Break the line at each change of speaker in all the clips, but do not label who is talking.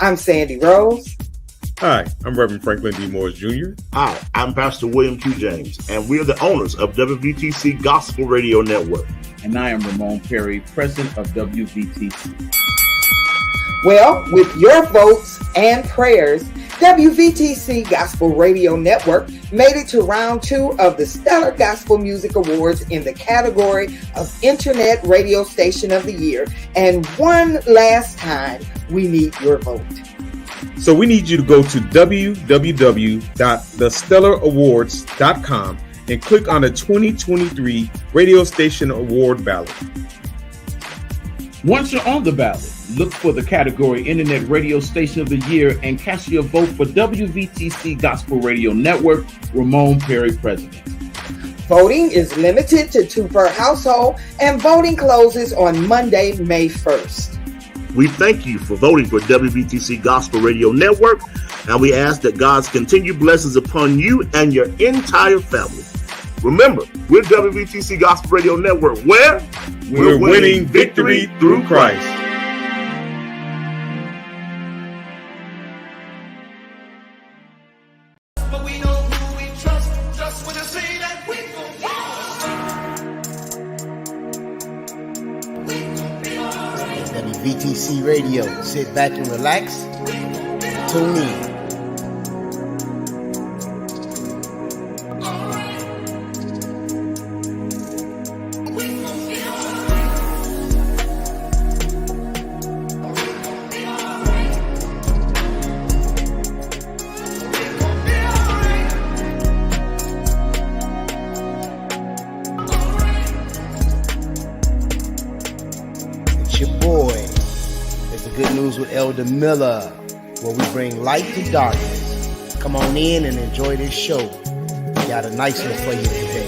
I'm Sandy Rose.
Hi, I'm Reverend Franklin D. Morris Jr.
Hi, I'm Pastor William Q. James, and we're the owners of WVTC Gospel Radio Network.
And I am Ramon Perry, president of WVTC.
Well, with your votes and prayers, WVTC Gospel Radio Network made it to round 2 of the Stellar Gospel Music Awards in the category of Internet Radio Station of the Year. And one last time, we need your vote.
So we need you to go to www.thestellarawards.com and click on the 2023 Radio Station Award ballot.
Once you're on the ballot, look for the category Internet Radio Station of the Year and cast your vote for WVTC Gospel Radio Network, Ramon Perry, president.
Voting is limited to 2 per household, and voting closes on Monday, May 1st.
We thank you for voting for WVTC Gospel Radio Network, and we ask that God's continued blessings upon you and your entire family. Remember, we're WVTC Gospel Radio Network, where
we're winning victory through Christ.
WVTC Radio. Sit back and relax. Tune in. With Elder Miller, where we bring light to darkness. Come on in and enjoy this show. We got a nice one for you today.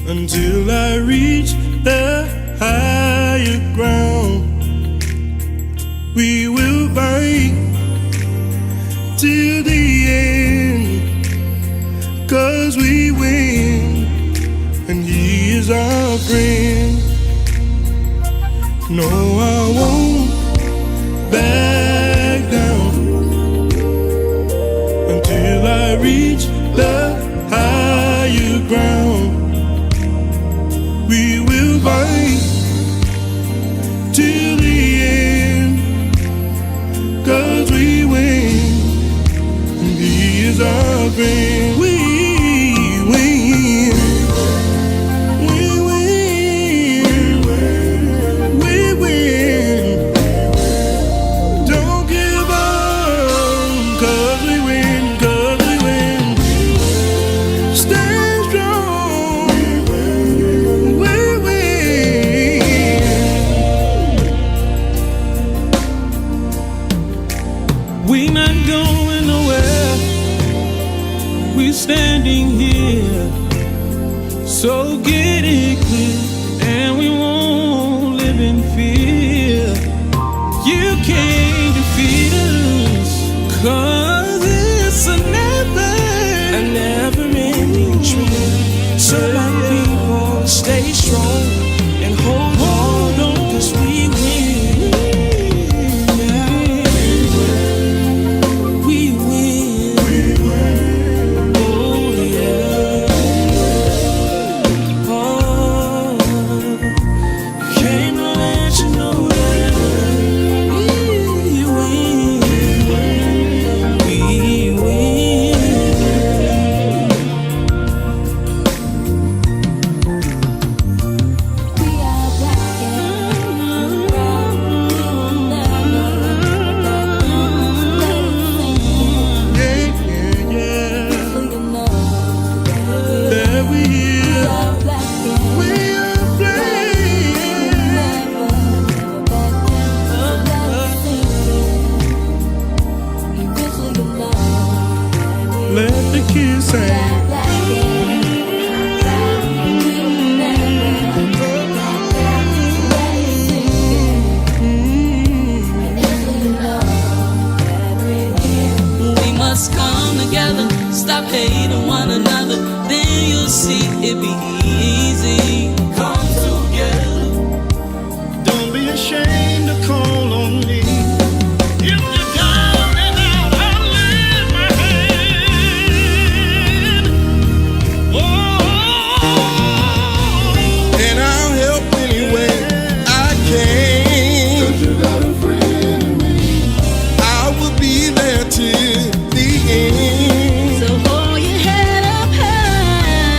Until I reach the higher ground, we will fight till the end, 'cause we win, and He is our friend. No, I won't back down until I reach the higher ground. We will fight till the end, 'cause we win, and He is our friend. We win, we win, we win. Don't give up, 'cause we win, 'cause we win. Stand strong. We're not going nowhere. We're standing here. So get it clear, and we won't live in fear. You can't defeat us, 'cause it's a never-ending dream. So my people, stay strong and hold on, 'cause we win. can't say. We must come together, stop hating one another, then you'll see it be easy. Come together. Don't be ashamed to call on me. If you're down and out, I'll lend my hand. Oh, and I'll help any way I can. 'Cause you got a friend in me. I will be there till the end. So hold your head up high.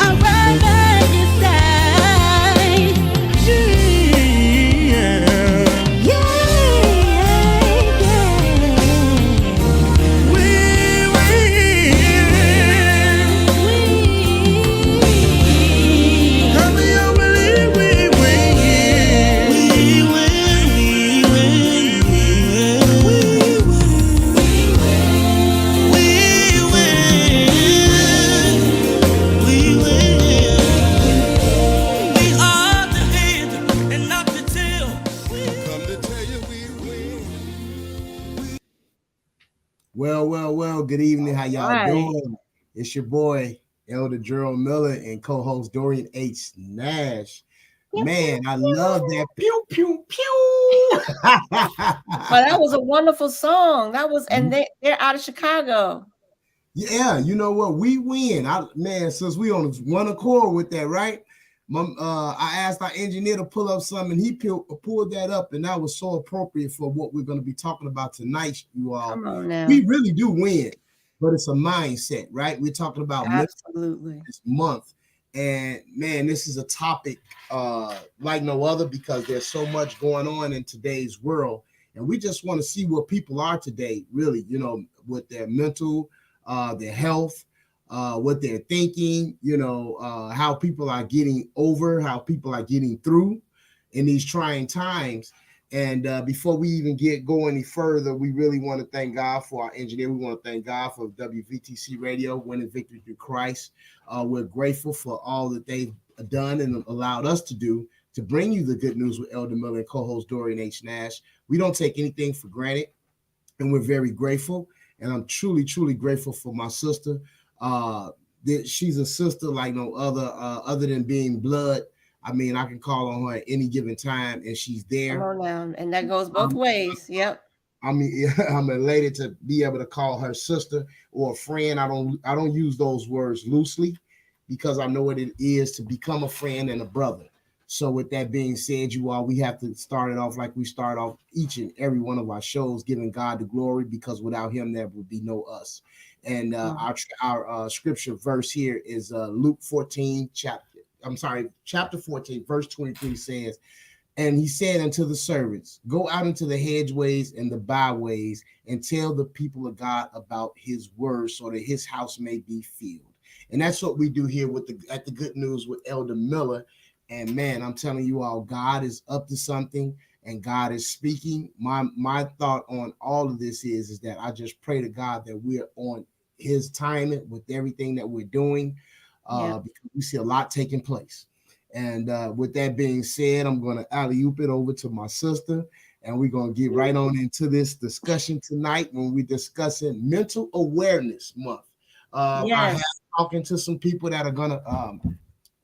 I'll ride by your side. Yeah. We win. Help me out, believe we win. We win. We are the head and not the tail. Come to tell you we win.
Well. Good evening. How y'all
Right.
doing? It's your boy, Elder Gerald Miller, and co-host Dorian H. Nash. Man, I love that. Pew, pew, pew.
Well, that was a wonderful song. That was, and they're out of Chicago.
Yeah, you know what? We win. Since we on one accord with that, right? I asked our engineer to pull up something, and he pulled that up, and that was so appropriate for what we're going to be talking about tonight, you all.
Come on now.
We really do win, but it's a mindset, right? We're talking about
Absolutely.
this month, and man, this is a topic like no other because there's so much going on in today's world, and we just want to see where people are today, really, you know, with their mental, their health, what they're thinking, you know, how people are getting over, how people are getting through in these trying times. And before we even go any further, we really want to thank God for our engineer. We want to thank God for WVTC Radio, Winning Victory Through Christ. We're grateful for all that they've done and allowed us to do to bring you the good news with Elder Miller and co-host Dorian H. Nash. We don't take anything for granted, and we're very grateful. And I'm truly, truly grateful for my sister. She's a sister like no other, other than being blood. I mean, I can call on her at any given time, and she's there.
Come on now, and that goes both ways. Yep.
I mean, I'm elated to be able to call her sister or a friend. I don't use those words loosely because I know what it is to become a friend and a brother. So with that being said, you all, we have to start it off like we start off each and every one of our shows, giving God the glory, because without him, there would be no us. And our scripture verse here is Luke 14, chapter 14, verse 23 says, and he said unto the servants, go out into the hedgeways and the byways and tell the people of God about his word so that his house may be filled. And that's what we do here at the Good News with Elder Miller. And man, I'm telling you all, God is up to something and God is speaking. My thought on all of this is that I just pray to God that we're on his timing with everything that we're doing, because we see a lot taking place. And with that being said, I'm going to alley-oop it over to my sister, and we're going to get right on into this discussion tonight when we're discussing Mental Awareness Month. I have talking to some people that are going to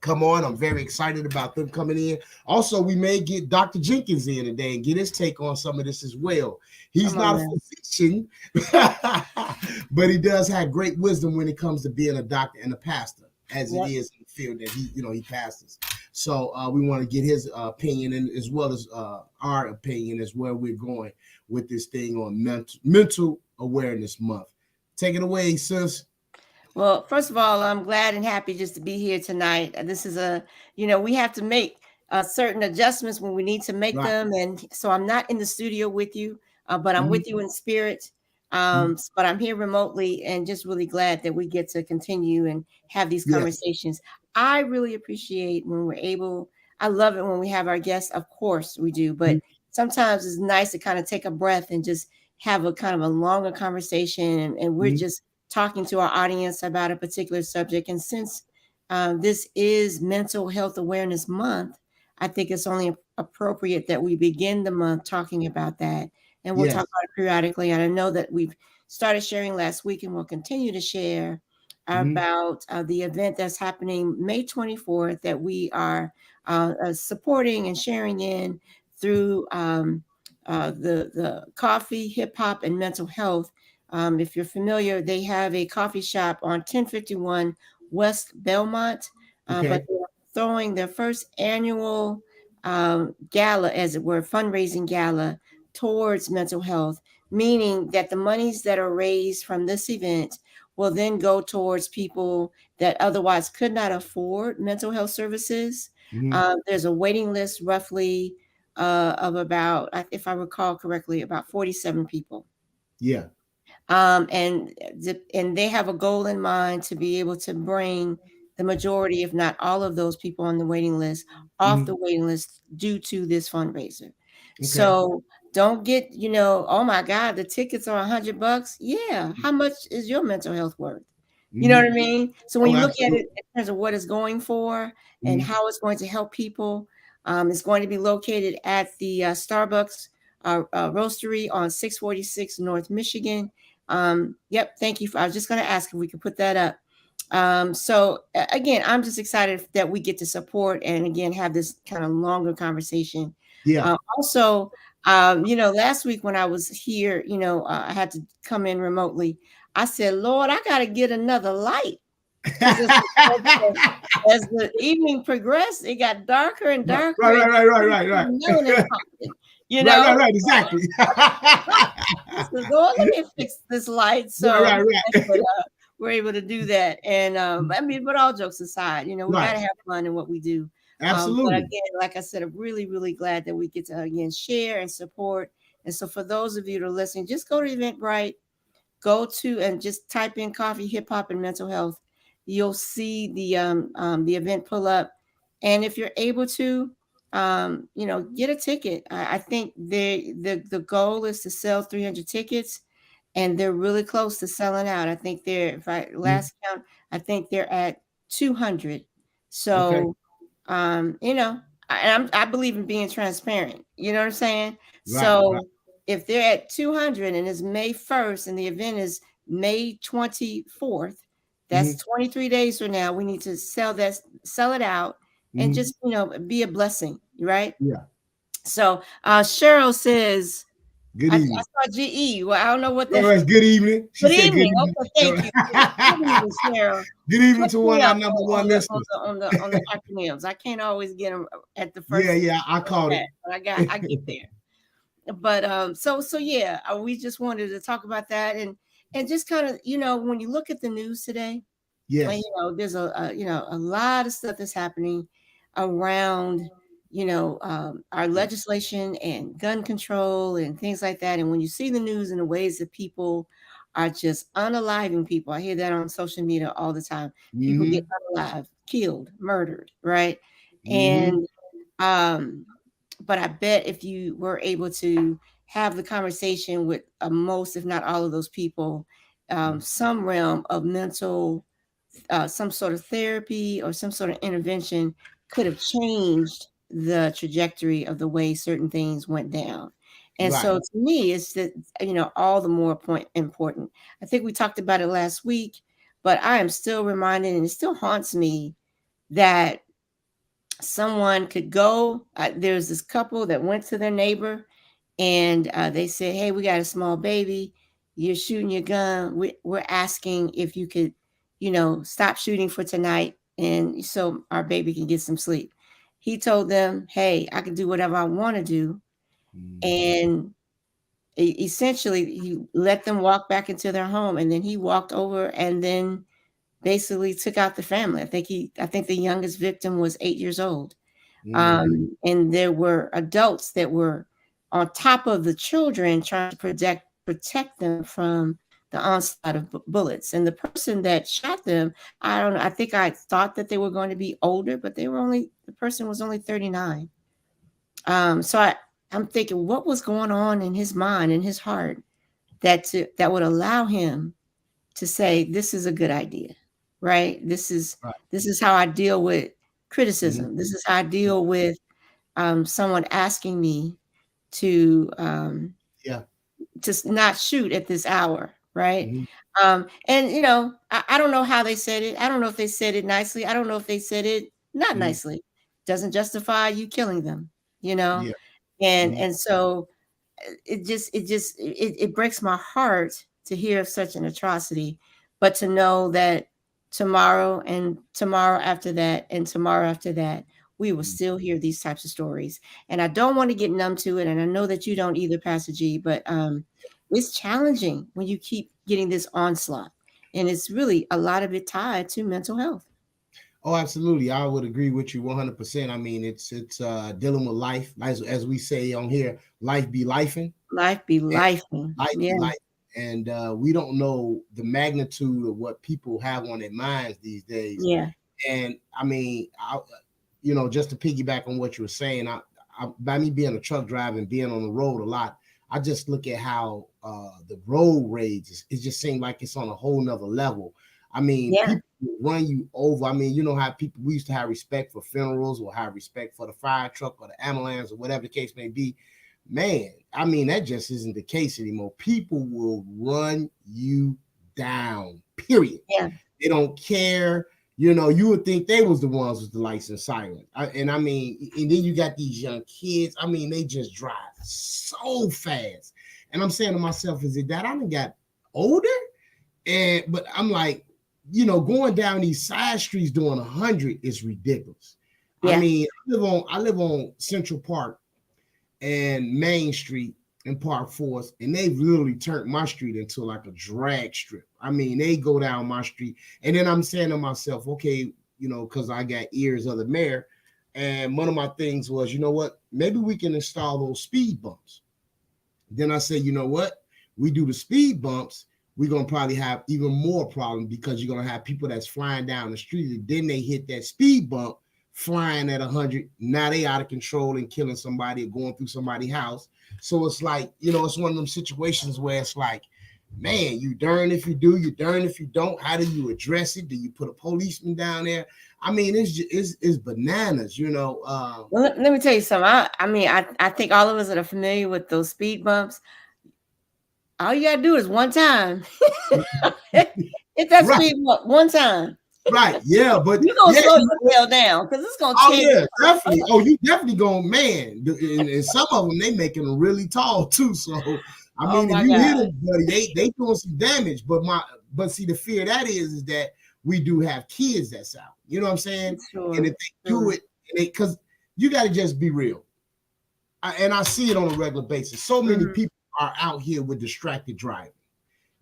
come on. I'm very excited about them coming in. Also, we may get Dr. Jenkins in today and get his take on some of this as well. He's not a physician, but he does have great wisdom when it comes to being a doctor and a pastor, as it is in the field that he pastors. So we want to get his opinion, and as well as our opinion as where we're going with this thing on Mental Awareness Month. Take it away, sis.
Well, first of all, I'm glad and happy just to be here tonight. This is we have to make certain adjustments when we need to make them. And so I'm not in the studio with you, but I'm with you in spirit. But I'm here remotely and just really glad that we get to continue and have these conversations. I really appreciate when we're able. I love it when we have our guests. Of course we do, but sometimes it's nice to kind of take a breath and just have a kind of a longer conversation, and we're just talking to our audience about a particular subject. And since this is Mental Health Awareness Month, I think it's only appropriate that we begin the month talking about that. And we'll talk about it periodically. And I know that we've started sharing last week, and we'll continue to share about the event that's happening May 24th that we are supporting and sharing in through the coffee, hip hop, and mental health. If you're familiar, they have a coffee shop on 1051 West Belmont, but they're throwing their first annual gala, as it were, fundraising gala towards mental health, meaning that the monies that are raised from this event will then go towards people that otherwise could not afford mental health services. There's a waiting list roughly of about, if I recall correctly, about 47 people.
Yeah.
And they have a goal in mind to be able to bring the majority, if not all of those people on the waiting list off the waiting list due to this fundraiser. So don't get, oh my God, the tickets are $100. Yeah. How much is your mental health worth? You know what I mean? So when you look at it in terms of what it's going for and how it's going to help people, it's going to be located at the Starbucks Roastery on 646 North Michigan. Yep. Thank you. I was just going to ask if we could put that up. So again, I'm just excited that we get to support and again, have this kind of longer conversation.
Yeah.
Also, last week when I was here, I had to come in remotely. I said, Lord, I got to get another light. As the evening progressed, it got darker and darker.
Right.
You know,
right, exactly.
So Lord, let me fix this light. So
right.
We're able to do that. And I mean, but all jokes aside, we got to have fun in what we do.
Absolutely.
But again, like I said, I'm really, really glad that we get to again share and support. And so for those of you that are listening, just go to Eventbrite, go to and just type in coffee, hip hop, and mental health. You'll see the event pull up. And if you're able to, get a ticket. I think the goal is to sell 300 tickets, and they're really close to selling out. I think last count, I think they're at 200. So, I believe in being transparent. You know what I'm saying?
Right.
If they're at 200 and it's May 1st and the event is May 24th, that's 23 days from now. We need to sell it out and just, be a blessing. Right.
Yeah.
So Cheryl says,
good evening.
I saw GE. Well, I don't know what
that's good evening. She
good
said
evening.
Good evening.
Okay, thank you. Good evening, Cheryl.
Good evening to one of our number one listeners.
On the acronyms. I can't always get them at the first.
Yeah, I caught it.
But I get there. But so yeah, we just wanted to talk about that and just kind of, when you look at the news today,
yes,
there's a lot of stuff that's happening around our legislation and gun control and things like that. And when you see the news and the ways that people are just unaliving people, I hear that on social media all the time. People get unalived, killed, murdered, right? And but I bet if you were able to have the conversation with most, if not all of those people, some realm of mental, some sort of therapy or some sort of intervention could have changed the trajectory of the way certain things went down. And so to me, it's that, all the more important. I think we talked about it last week, but I am still reminded, and it still haunts me, that someone could go, there's this couple that went to their neighbor and they said, hey, we got a small baby. You're shooting your gun. We're asking if you could, stop shooting for tonight. And so our baby can get some sleep. He told them, hey, I can do whatever I want to do. And essentially he let them walk back into their home. And then he walked over and then basically took out the family. I think the youngest victim was 8 years old. And there were adults that were on top of the children trying to protect them from the onslaught of bullets. And the person that shot them, I don't know, I think I thought that they were going to be older, but the person was only 39. So I'm thinking, what was going on in his mind, in his heart, that would allow him to say, this is a good idea, right? This is how I deal with criticism.
Mm-hmm.
This is how I deal with someone asking me to just not shoot at this hour, right?
Mm-hmm.
And you know, I don't know how they said it. I don't know if they said it nicely. I don't know if they said it not
Mm-hmm.
nicely. Doesn't justify you killing them, you know.
Yeah.
And so it breaks my heart to hear of such an atrocity, but to know that tomorrow and tomorrow after that and tomorrow after that, we will still hear these types of stories. And I don't want to get numb to it. And I know that you don't either, Pastor G, but it's challenging when you keep getting this onslaught. And it's really a lot of it tied to mental health.
Oh, absolutely. I would agree with you 100%. I mean, it's dealing with life. As we say on here, life be lifing.
Life be lifing.
Life be life. And we don't know the magnitude of what people have on their minds these days.
Yeah.
And I mean, just to piggyback on what you were saying, by me being a truck driver and being on the road a lot, I just look at how the road rage it just seems like it's on a whole nother level. I mean, people run you over. I mean, you know how we used to have respect for funerals or have respect for the fire truck or the ambulance or whatever the case may be. Man, I mean, that just isn't the case anymore. People will run you down, period.
Yeah.
They don't care. You know, you would think they was the ones with the lights and sirens. And then you got these young kids. I mean, they just drive so fast. And I'm saying to myself, is it that I done got older? But I'm like, going down these side streets doing 100 is ridiculous. Yeah. I mean, I live on Central Park and Main Street and Park Forest, and they've literally turned my street into like a drag strip. I mean, they go down my street, and then I'm saying to myself, okay, because I got ears of the mayor, and one of my things was, you know what, maybe we can install those speed bumps. Then I said, you know what, we do the speed bumps, we're going to probably have even more problems because you're going to have people that's flying down the street, and then they hit that speed bump, flying at 100. Now they out of control and killing somebody or going through somebody's house. So it's like, it's one of them situations where it's like, man, you darn if you do, you darn if you don't. How do you address it? Do you put a policeman down there? I mean, it's bananas,
Well, let me tell you something. I think all of us that are familiar with those speed bumps, all you gotta do is one time. Hit that speed bump one time.
Right, yeah, but
you're gonna slow yourself down because it's gonna change.
Oh, yeah, definitely. Oh, you definitely going, man. And some of them they making them really tall too. So I mean, if you hit them, buddy, they doing some damage. But see, the fear that is that we do have kids that's out. You know what I'm saying?
Sure,
and if they do it, because you got to just be real. And I see it on a regular basis. So many people are out here with distracted driving.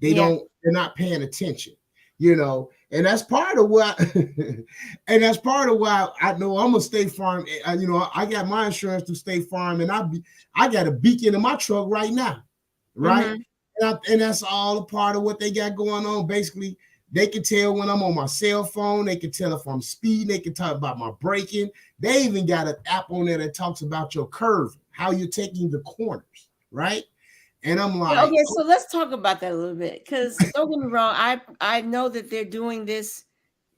They're not paying attention. And that's part of why, I know I'm a State Farm. I got my insurance through State Farm, and I got a beacon in my truck right now, right? And that's all a part of what they got going on. Basically, they can tell when I'm on my cell phone. They can tell if I'm speeding. They can talk about my braking. They even got an app on there that talks about your curve, how you're taking the corners, right? And I'm like,
okay, so let's talk about that a little bit, because don't get me wrong, I know that they're doing this,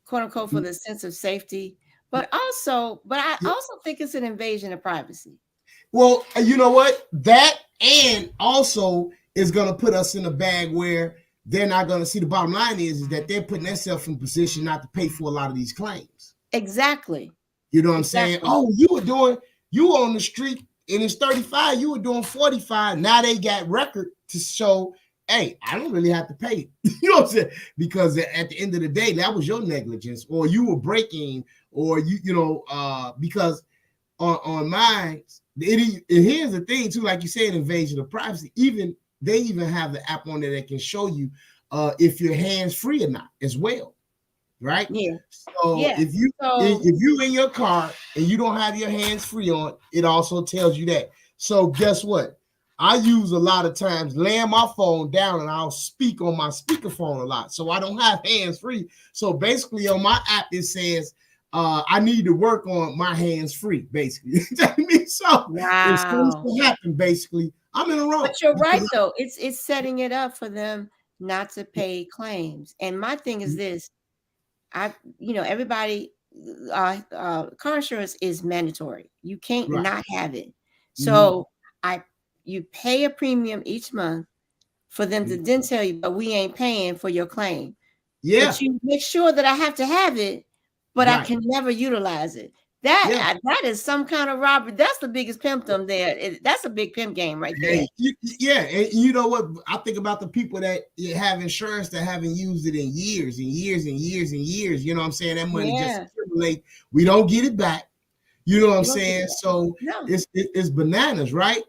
quote unquote, for the sense of safety, but I also think it's an invasion of privacy.
Well, you know what? That and also is going to put us in a bag where they're not going to see. The bottom line is that they're putting themselves in position not to pay for a lot of these claims.
Exactly.
You know what I'm saying? Oh, you were on the street. And it's 35, you were doing 45. Now they got record to show, hey, I don't really have to pay. You know what I'm saying? Because at the end of the day, that was your negligence, or you were breaking, or because on mine, and here's the thing too, like you said, invasion of privacy. They even have the app on there that can show you if your hands free or not as well. Right?
Yeah.
So if you in your car and you don't have your hands free on, it also tells you that. So guess what? I use a lot of times laying my phone down and I'll speak on my speakerphone a lot. So I don't have hands free. So basically on my app, it says I need to work on my hands free, basically. So if something happen, basically, I'm in the wrong.
But you're right, though. It's setting it up for them not to pay claims. And my thing is this: everybody, car insurance is mandatory. You can't
Right.
not have it. So you pay a premium each month for them to then tell you, but we ain't paying for your claim.
Yeah.
But you make sure that I have to have it, but I can never utilize it. That is some kind of robbery. That's the biggest pimpdom there. That's a big pimp game right there.
And you know what? I think about the people that have insurance that haven't used it in years and years and years and years. You know what I'm saying? That money just accumulate. We don't get it back. You know what I'm saying? So it's bananas, right?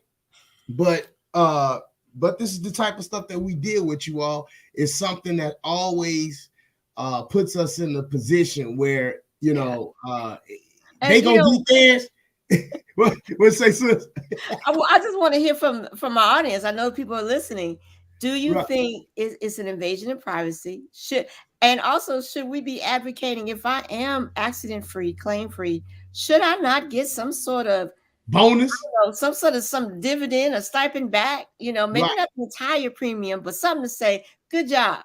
But this is the type of stuff that we deal with, you all. It's something that always puts us in a position where, they gonna beat theirs. What say, sis?
I just want to hear from our audience. I know people are listening. Do you think it's an invasion of privacy? Should we be advocating, if I am accident free, claim free, should I not get some sort of
bonus,
some dividend or stipend back? Maybe not the entire premium, but something to say, good job.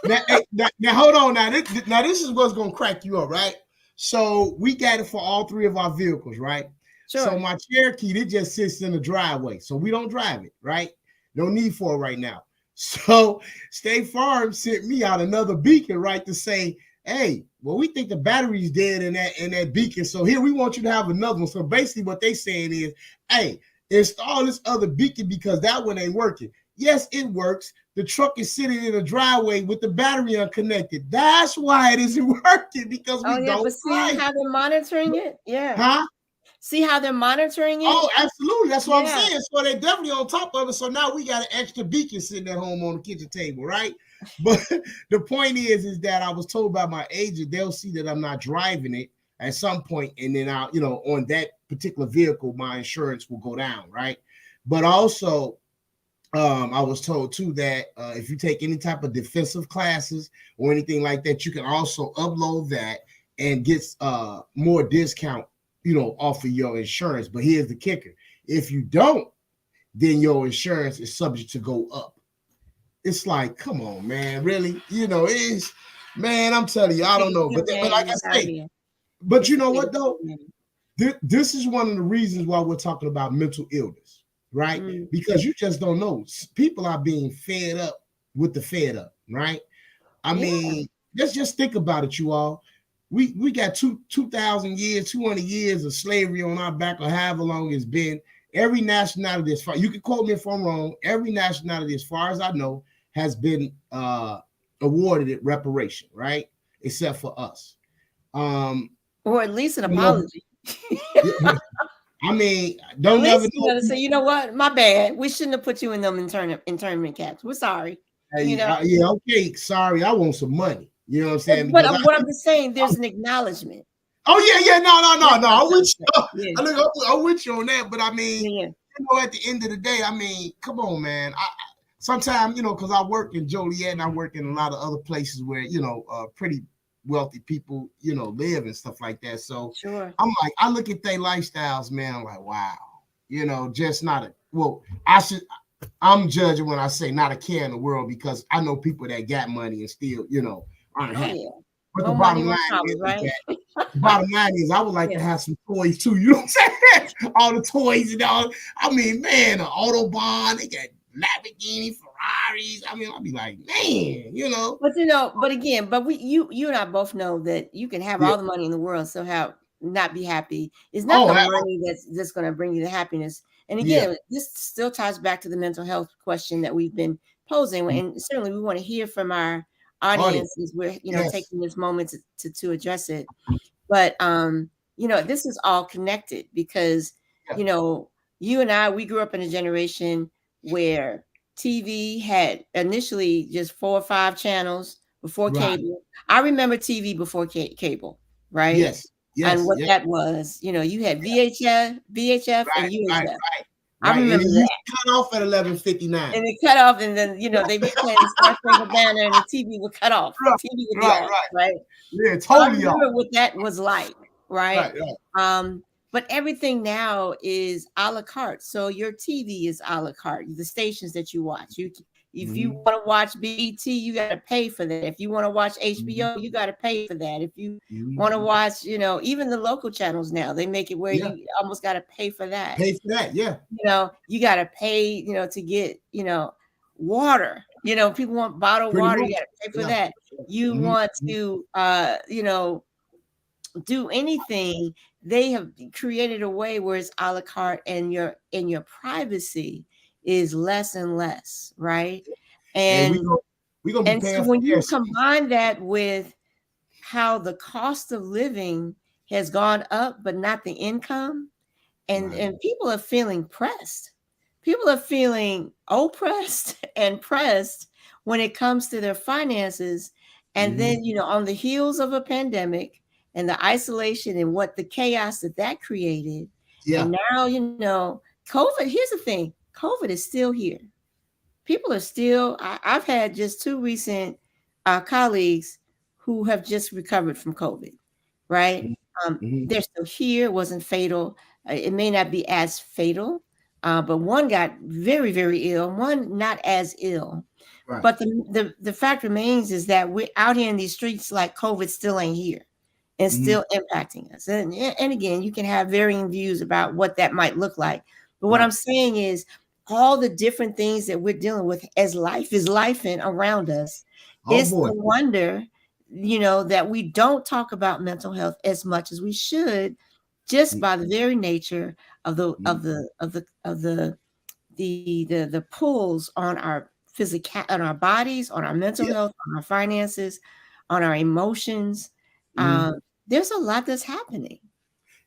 Now hold on. Now this is what's gonna crack you up, right? So we got it for all three of our vehicles, right? Sure. So my Cherokee, it just sits in the driveway. So we don't drive it, right? No need for it right now. So State Farm sent me out another beacon, right, to say, hey, well, we think the battery's dead in that beacon. So here we want you to have another one. So basically what they saying is, hey, install this other beacon because that one ain't working. Yes, it works. The truck is sitting in the driveway with the battery unconnected. That's why it isn't working, because we don't.
But see how they're monitoring it? Yeah.
Huh?
See how they're monitoring it?
Oh, absolutely. That's what I'm saying. So they're definitely on top of it. So now we got an extra beacon sitting at home on the kitchen table, right? But the point is that I was told by my agent, they'll see that I'm not driving it at some point, and then I'll, on that particular vehicle, my insurance will go down, right? But also, I was told too that if you take any type of defensive classes or anything like that, you can also upload that and get more discount, off of your insurance. But here's the kicker: if you don't, then your insurance is subject to go up. It's like, come on, man, really? It's, man, I'm telling you, I don't know, but like I say, but you know what though? This is one of the reasons why we're talking about mental illness. Right? Because you just don't know. People are being fed up with the fed up, right? I mean, let's just think about it, you all. We got 2,000 years, 200 years of slavery on our back, or however long it's been. Every nationality, as far, you can quote me if I'm wrong, every nationality, as far as I know, has been awarded reparation, right? Except for us.
Or at least an apology.
I mean, don't ever
say, you know what? My bad. We shouldn't have put you in them internment camps. We're sorry.
Okay. Sorry, I want some money. You know what I'm saying?
But what I'm just saying, there's an acknowledgement.
Oh yeah. No. I'm with you. I'm with you on that. But I mean, at the end of the day, I mean, come on, man. Sometimes, because I work in Joliet and I work in a lot of other places where, pretty wealthy people, live and stuff like that. So I'm like, I look at their lifestyles, man. I'm like, wow, just not I'm judging when I say not a care in the world, because I know people that got money and still, aren't happy. But the bottom line is, I would like to have some toys too. You know what I'm saying? All the toys and all. I mean, man, the Autobahn, they got Lamborghini, Ferraris. I mean, I'll be like, man,
But again, you and I both know that you can have all the money in the world, so not be happy. It's not the money that's going to bring you the happiness. And again, this still ties back to the mental health question that we've been posing, and certainly we want to hear from our audiences. We're taking this moment to address it. But this is all connected, because you and I, we grew up in a generation where TV had initially just 4 or 5 channels before cable. I remember TV before cable, right?
Yes.
And what that was, you had VHF, and UHF.
Right.
I remember that.
Cut off at 11:59.
And it cut off, and then they be playing Star Spangled Banner, and the TV would cut off. TV would be off, right?
Yeah, totally.
I remember what that was like, right? But everything now is a la carte. So your TV is a la carte. The stations that you watch, if you want to watch BET, you got to pay for that. If you want to watch HBO, you got to pay for that. If you want to watch, even the local channels now, they make it where you almost got to pay for that.
Pay for that, yeah.
You got to pay, to get, water. People want bottled water. You got to pay for that. You want to, do anything. They have created a way where it's a la carte, and your privacy is less and less, right? And
we're gonna be
so when you combine that with how the cost of living has gone up, but not the income, and people are feeling pressed. People are feeling oppressed and pressed when it comes to their finances. And then, on the heels of a pandemic and the isolation and what the chaos that created. Yeah. And now, COVID, here's the thing, COVID is still here. People are still, I've had just 2 recent colleagues who have just recovered from COVID, right? They're still here. It wasn't fatal. It may not be as fatal, but one got very, very ill, one not as ill. Right. But the fact remains is that we're out here in these streets like COVID still ain't here and still impacting us. And again, you can have varying views about what that might look like. But what I'm saying is all the different things that we're dealing with as life is lifing around us. It's no wonder, that we don't talk about mental health as much as we should, just by the very nature of the pulls on our physical, on our bodies, on our mental health, on our finances, on our emotions. There's a lot that's happening.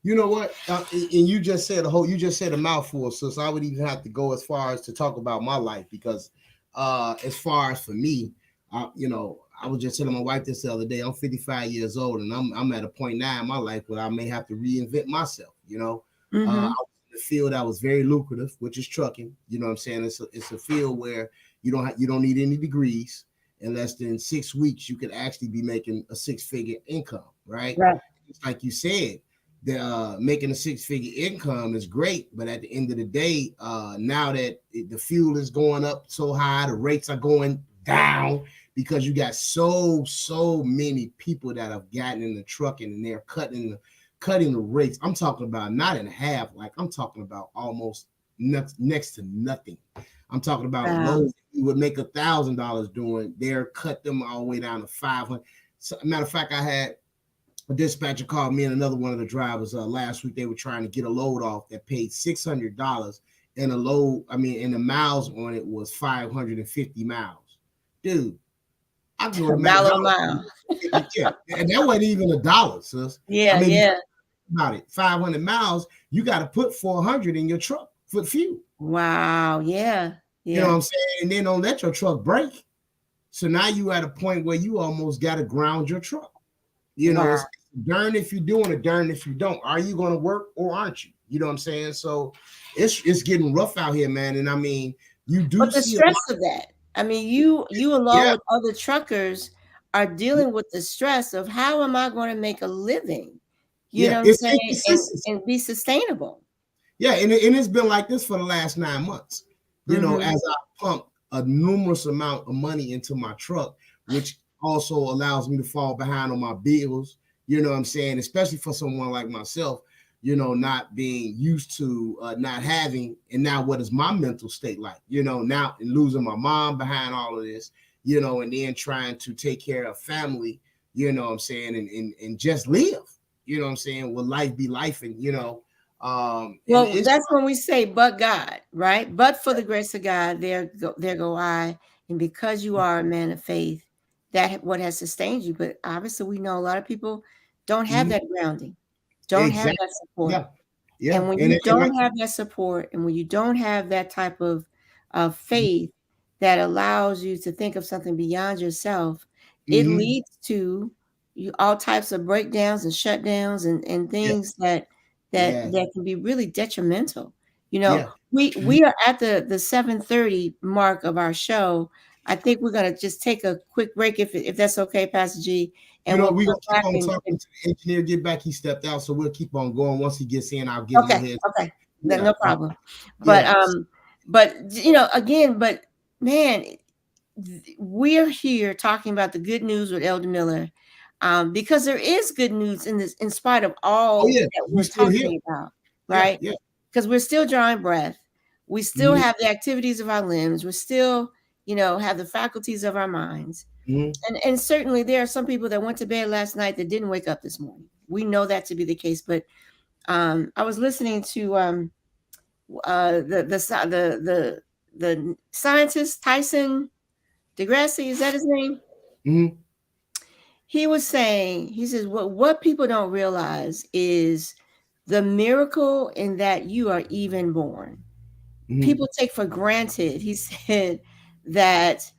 You know what? And you just said a mouthful, so I would even have to go as far as to talk about my life, because as far as for me, I was just telling my wife this the other day. I'm 55 years old, and I'm at a point now in my life where I may have to reinvent myself. I was in a field that was very lucrative, which is trucking. You know what I'm saying? It's a field where you don't need any degrees. In less than 6 weeks, you could actually be making a 6-figure income, right? It's like you said, making a 6-figure income is great, but at the end of the day, now that the fuel is going up so high, the rates are going down because you got so many people that have gotten in the trucking and they're cutting the rates. I'm talking about not in half, like I'm talking about almost next to nothing. I'm talking about loads you would make $1,000 doing. They're cut them all the way down to 500. So, matter of fact, I had a dispatcher called me and another one of the drivers last week. They were trying to get a load off that paid $600, and and the miles on it was 550 miles. Dude, I go to
$1 a mile.
Yeah, and that wasn't even $1, sis.
Yeah,
about it, 500 miles, you got to put 400 in your truck for fuel.
Wow, yeah.
You know what I'm saying? And then don't let your truck break. So now you at a point where you almost got to ground your truck. It's darn if you're doing it, darn if you don't. Are you going to work or aren't you? You know what I'm saying? So it's getting rough out here, man. And I mean, you do.
But the stress of that. I mean, you along with other truckers are dealing with the stress of how am I going to make a living? You know what I'm saying? And be sustainable.
Yeah, and it's been like this for the last 9 months. As I pump a numerous amount of money into my truck, which also allows me to fall behind on my bills. You know what I'm saying? Especially for someone like myself, not being used to not having, and now what is my mental state like? Now losing my mom behind all of this, and then trying to take care of family, you know what I'm saying, and just live, you know what I'm saying? Will life be life? And
well, that's when we say, but God, right? But for the grace of God, there go I. And because you are a man of faith, that what has sustained you. But obviously, we know a lot of people don't have that grounding, don't have that support. Yeah. And when you don't have that support, and when you don't have that type of faith that allows you to think of something beyond yourself, it leads to all types of breakdowns and shutdowns and things that can be really detrimental. We are at the 7:30 mark of our show. I think we're going to just take a quick break if that's okay, Pastor G.
You
and
know,
we'll
we're
come
gonna keep
back
on
and
talking to the engineer, get back. He stepped out, so we'll keep on going. Once he gets in, I'll give you his.
okay,
Yeah.
no problem.
Yeah.
But again, but man, we're here talking about the good news with Elder Miller, because there is good news in this, in spite of all
Oh yeah,
that
we
we're
still here.
talking about, right?
Yeah.
Because we're still drawing breath, we still
Mhm.
have the activities of our limbs, we're still, have the faculties of our minds,
Mhm.
and certainly there are some people that went to bed last night that didn't wake up this morning. We know that to be the case, but I was listening to the scientist Tyson DeGrassi, is that his name?
Mhm.
He was saying, he says, what people don't realize is the miracle in that you are even born.
Mhm.
People take for granted, he said, that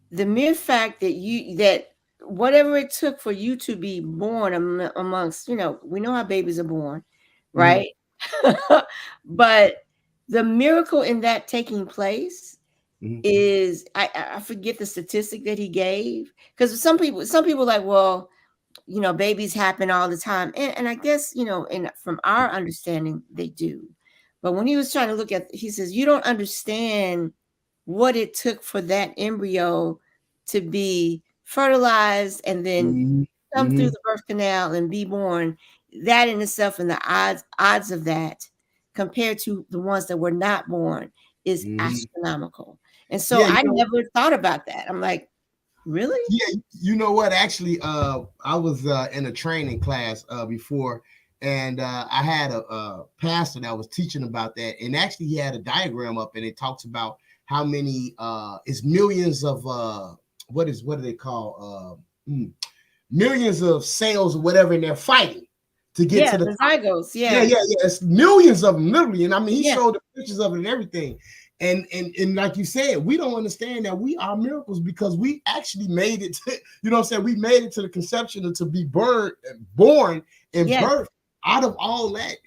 the mere fact that whatever it took for you to be born amongst, we know how babies are born, right? But the miracle in that taking place
Mhm.
is, I forget the statistic that he gave, because some people like, well, babies happen all the time, and I guess, from our understanding they do, but when he was trying to look at, he says, you don't understand what it took for that embryo to be fertilized and then
Mhm.
come through
Mhm.
the birth canal and be born. That in itself, and the odds of that compared to the ones that were not born, is
Mhm.
astronomical. And so
Yeah,
I never thought about that. I'm like, really?
yeah, you know what? Actually, I was in a training class before, and I had a pastor that was teaching about that, and actually he had a diagram up, and it talks about how many it's millions of what do they call millions of cells or whatever, and they're fighting to get
Yeah,
to the
the
top.
zygotes.
Yeah,
Yeah.
it's millions of them, literally. And I mean, he
Yeah.
showed the pictures of it and everything. And like you said, we don't understand that we are miracles because we actually made it to, what I'm saying? We made it to the conception and to be born and
Yes.
birthed out of all that,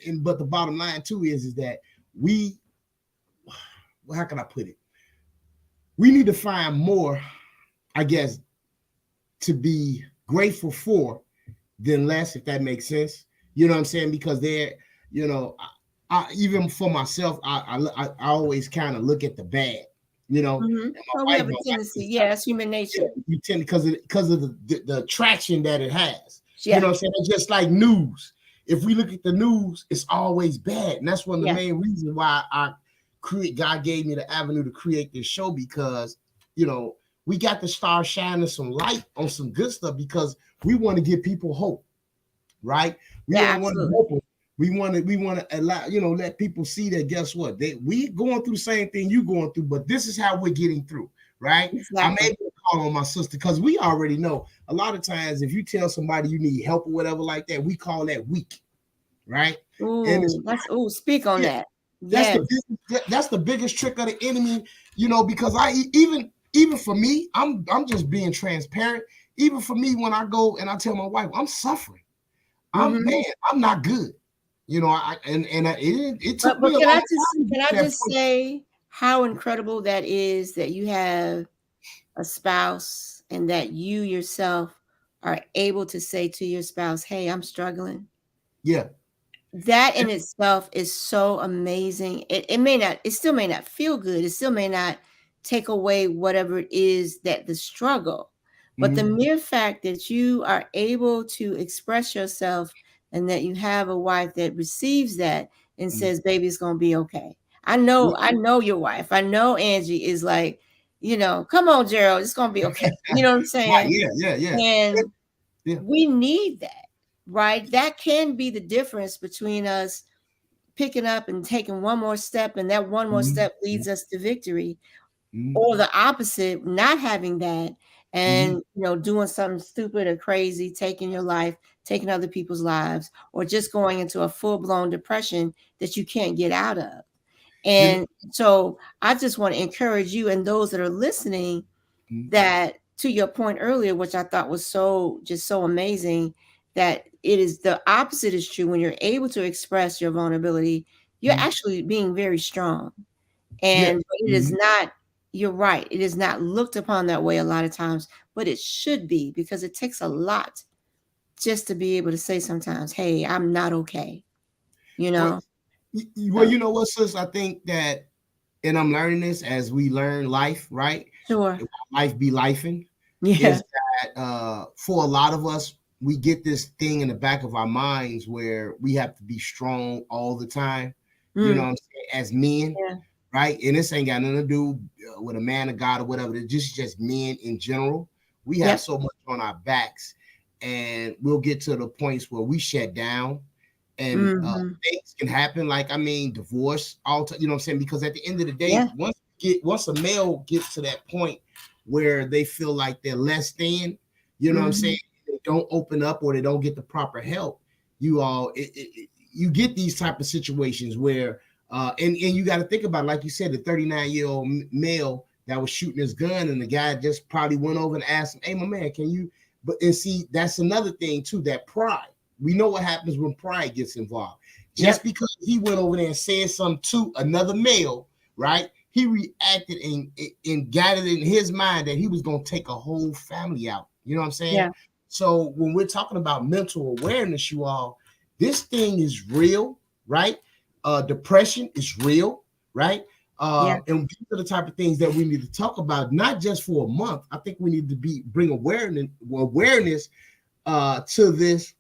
and but the bottom line too is that we, well, how can I put it? We need to find more, I guess, to be grateful for than less, if that makes sense. You know what I'm saying? Because they're, I even for myself, I always kind of look at the bad, And
Well, we have a tendency. Yeah, it's human nature.
You tend because of the attraction that it has.
Yeah.
You know what I'm saying? It's just like news. If we look at the news, it's always bad, and that's one of the main reasons why God gave me the avenue to create this show, because we got to start shining some light on some good stuff because we want to give people hope, right? We don't want to hope them. We want to allow, let people see that, guess what? We going through the same thing you going through, but this is how we're getting through, right?
Exactly.
I'm able to call on my sister because we already know a lot of times if you tell somebody you need help or whatever like that, we call that weak, right?
Ooh, speak on that.
That's the biggest trick of the enemy, because even for me, I'm just being transparent. Even for me, when I go and I tell my wife I'm suffering, I'm not good. It took me a long time.
Can I just say how incredible that is that you have a spouse and that you yourself are able to say to your spouse, hey, I'm struggling.
Yeah.
That in itself is so amazing. It still may not feel good. It still may not take away whatever it is that the struggle, but the mere fact that you are able to express yourself and that you have a wife that receives that and says, baby, it's going to be okay. I know your wife. I know Angie is like, come on, Gerald, it's going to be okay. You know what I'm saying?
Yeah.
And we need that, right? That can be the difference between us picking up and taking one more step, and that one more step leads us to victory, or the opposite, not having that and doing something stupid or crazy, taking your life, taking other people's lives, or just going into a full-blown depression that you can't get out of. And so I just want to encourage you and those that are listening that, to your point earlier, which I thought was so amazing, that it is the opposite is true. When you're able to express your vulnerability, you're actually being very strong. And it is not you're right. It is not looked upon that way a lot of times, but it should be, because it takes a lot just to be able to say sometimes, hey, I'm not okay. You know?
Well, you know what, sis? I think that, and I'm learning this as we learn life, right?
Sure.
Life be lifing.
Yeah.
Is that for a lot of us, we get this thing in the back of our minds where we have to be strong all the time. You know what I'm saying? As men, right? And this ain't got nothing to do with a man of God or whatever. It's just men in general. We have so much on our backs, and we'll get to the points where we shut down, and things can happen. Like, I mean, divorce, you know what I'm saying? Because at the end of the day, once a male gets to that point where they feel like they're less than, you know what I'm saying? They don't open up or they don't get the proper help. You get these type of situations where, and you got to think about, like you said, the 39-year-old male that was shooting his gun, and the guy just probably went over and asked him, "Hey, my man, can you?" And see, that's another thing too, that pride. We know what happens when pride gets involved. Just because he went over there and said something to another male, right? He reacted and got it in his mind that he was going to take a whole family out. You know what I'm saying?
Yeah.
So when we're talking about mental awareness, you all, this thing is real, right? Depression is real, right? And these are the type of things that we need to talk about, not just for a month. I think we need to bring awareness to this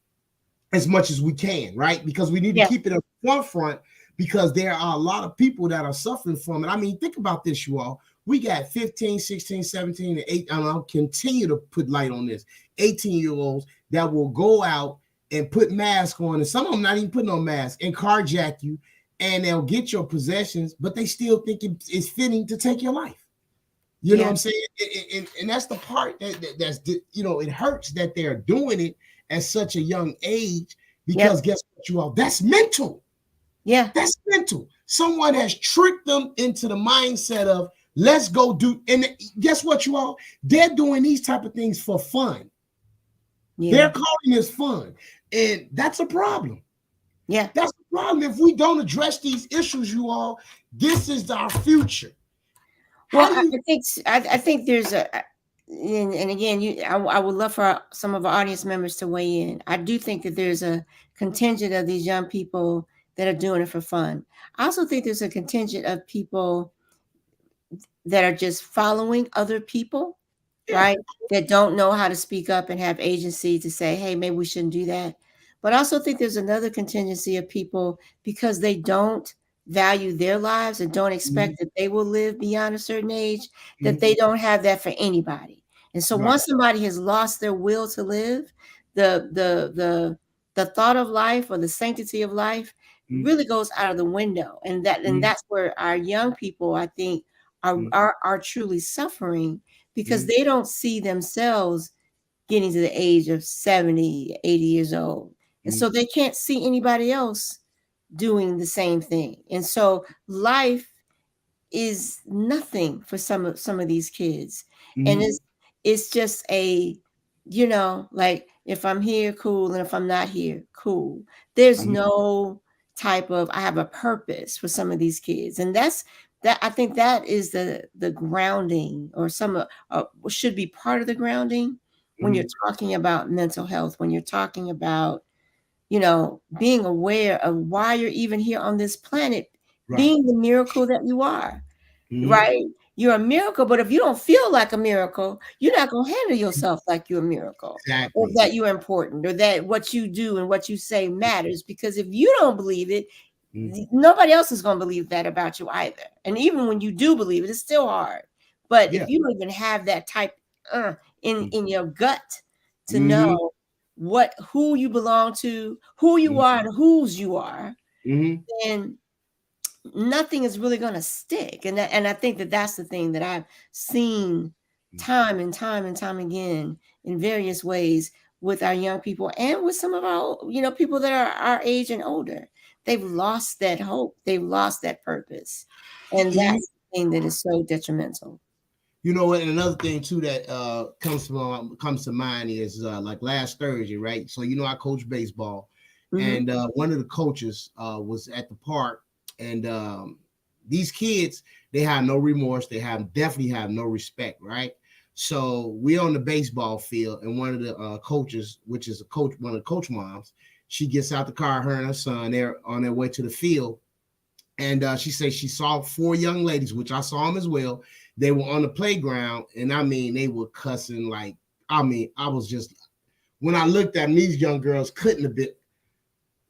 as much as we can, right? Because we need to keep it at the forefront, because there are a lot of people that are suffering from it. I mean, think about this, you all. We got 15, 16, 17, and 8. I'll continue to put light on this. 18-year-olds that will go out and put masks on, and some of them not even putting on masks, and carjack you, and they'll get your possessions, but they still think it's fitting to take your life. You know what I'm saying? And that's the part that's, you know, it hurts that they're doing it at such a young age, because guess what, you all? That's mental.
Yeah.
That's mental. Someone has tricked them into the mindset of, let's go do, and guess what, you all? They're doing these type of things for fun. They're calling this fun. And that's a problem.
Yeah.
That's a problem. If we don't address these issues, you all, this is our future.
Well, I think there's and again, I would love for some of our audience members to weigh in. I do think that there's a contingent of these young people that are doing it for fun. I also think there's a contingent of people that are just following other people, right? That don't know how to speak up and have agency to say, hey, maybe we shouldn't do that. But I also think there's another contingency of people, because they don't value their lives and don't expect that they will live beyond a certain age, that they don't have that for anybody. And so once somebody has lost their will to live, the thought of life or the sanctity of life really goes out of the window. And that's where our young people, I think, are truly suffering, because they don't see themselves getting to the age of 70, 80 years old. And so they can't see anybody else doing the same thing. And so life is nothing for some of these kids. And it's just a, you know, like, if I'm here, cool, and if I'm not here, cool. There's no type of, I have a purpose for some of these kids. And I think that is the grounding, or some should be part of the grounding when you're talking about mental health, when you're talking about, you know, being aware of why you're even here on this planet, being the miracle that you are, right? You're a miracle, but if you don't feel like a miracle, you're not going to handle yourself like you're a miracle, or that you're important, or that what you do and what you say matters. Because if you don't believe it, nobody else is going to believe that about you either. And even when you do believe it, it's still hard. But if you don't even have that type in your gut to know who you belong to, who you are, and whose you are, then nothing is really going to stick. And I think that's the thing that I've seen time and time and time again in various ways with our young people, and with some of our, you know, people that are our age and older. They've lost that hope. They've lost that purpose. And that's the thing that is so detrimental.
You know, and another thing too that comes to mind is like last Thursday, right? So, you know, I coach baseball, and one of the coaches was at the park, and these kids, they have no remorse. They definitely have no respect, right? So we're on the baseball field, and one of the coaches, which is one of the coach moms, she gets out the car, her and her son, they're on their way to the field. And she said she saw 4 young ladies, which I saw them as well. They were on the playground, and I mean, they were cussing like, I was just, when I looked at them, these young girls couldn't have been,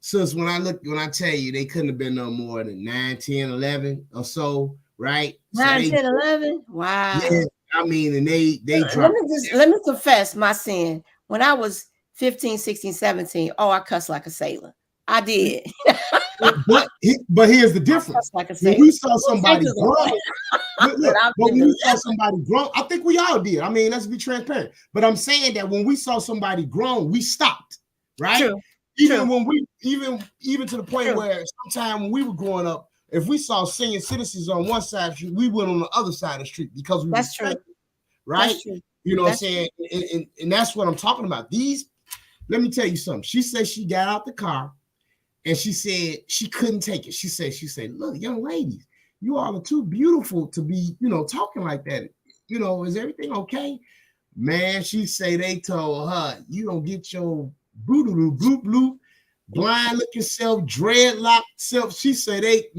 since when I tell you, they couldn't have been no more than 9, 10, 11 or so, right?
9, 10, 11? Wow.
Yeah, I mean, and they dropped.
Let me confess my sin. When I was 15, 16, 17, I cussed like a sailor. I did.
but here's the difference.
Like
when we saw somebody grown, when we saw somebody grown, I think we all did. I mean, let's be transparent. But I'm saying that when we saw somebody grown, we stopped, right?
True.
When we even to the point where sometime when we were growing up, if we saw senior citizens on one side of the street, we went on the other side of the street because we
that's true,
right?
That's true.
You know what I'm saying? And that's what I'm talking about. Let me tell you something. She said she got out the car and she said she couldn't take it. She said, look, young ladies, you all are too beautiful to be, talking like that. Is everything okay? Man, she say they told her, you don't get your boo-doo-doo, bloop-bloop, blind looking self, dreadlock self. She said they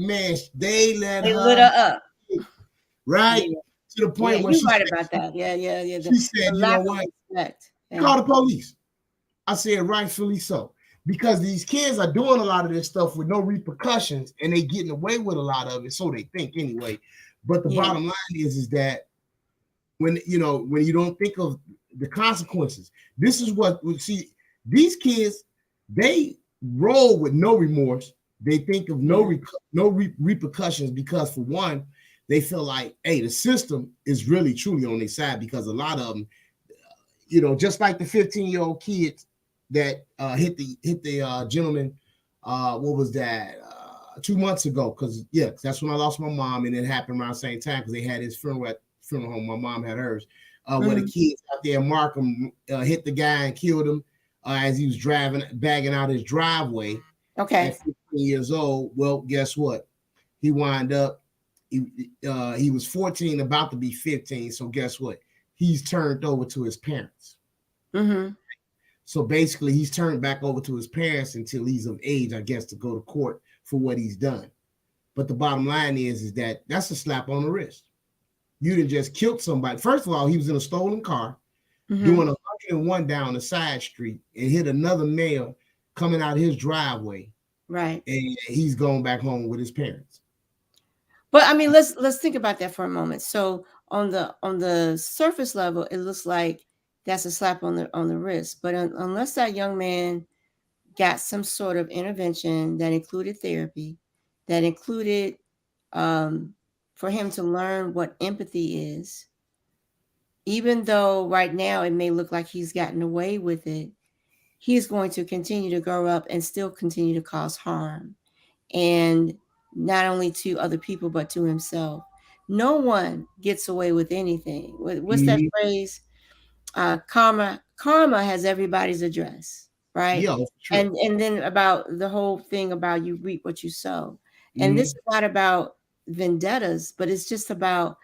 let her
lit her up.
Right? Yeah. To the point where
you're right about that. Yeah.
She said, you know what? Call the police. I said, rightfully so. Because these kids are doing a lot of this stuff with no repercussions and they getting away with a lot of it. So they think anyway. But the bottom line is that when you don't think of the consequences, this is what we see. These kids, they roll with no remorse. They think of no repercussions because, for one, they feel like, hey, the system is really truly on their side, because a lot of them, just like the 15-year-old kids that hit the gentleman, what was that, 2 months ago? Because that's when I lost my mom, and it happened around the same time because they had his funeral at funeral home. My mom had hers. Where the kids out there, Markham, hit the guy and killed him as he was bagging out his driveway.
Okay.
At 15 years old. Well, guess what? He wound up. He was 14, about to be 15. So guess what? He's turned over to his parents.
Mm-hmm.
So basically, he's turned back over to his parents until he's of age, I guess, to go to court for what he's done. But the bottom line is that that's a slap on the wrist. You done just killed somebody. First of all, he was in a stolen car, doing 101 down the side street, and hit another male coming out of his driveway.
Right.
And he's going back home with his parents.
But I mean, let's think about that for a moment. So on the surface level, it looks like that's a slap on the wrist. But unless that young man got some sort of intervention that included therapy, that included for him to learn what empathy is, even though right now it may look like he's gotten away with it, he's going to continue to grow up and still continue to cause harm. And not only to other people, but to himself. No one gets away with anything. What's that phrase? Karma has everybody's address, right?
Yeah, true.
And then about the whole thing about you reap what you sow. And this is not about vendettas, but it's just about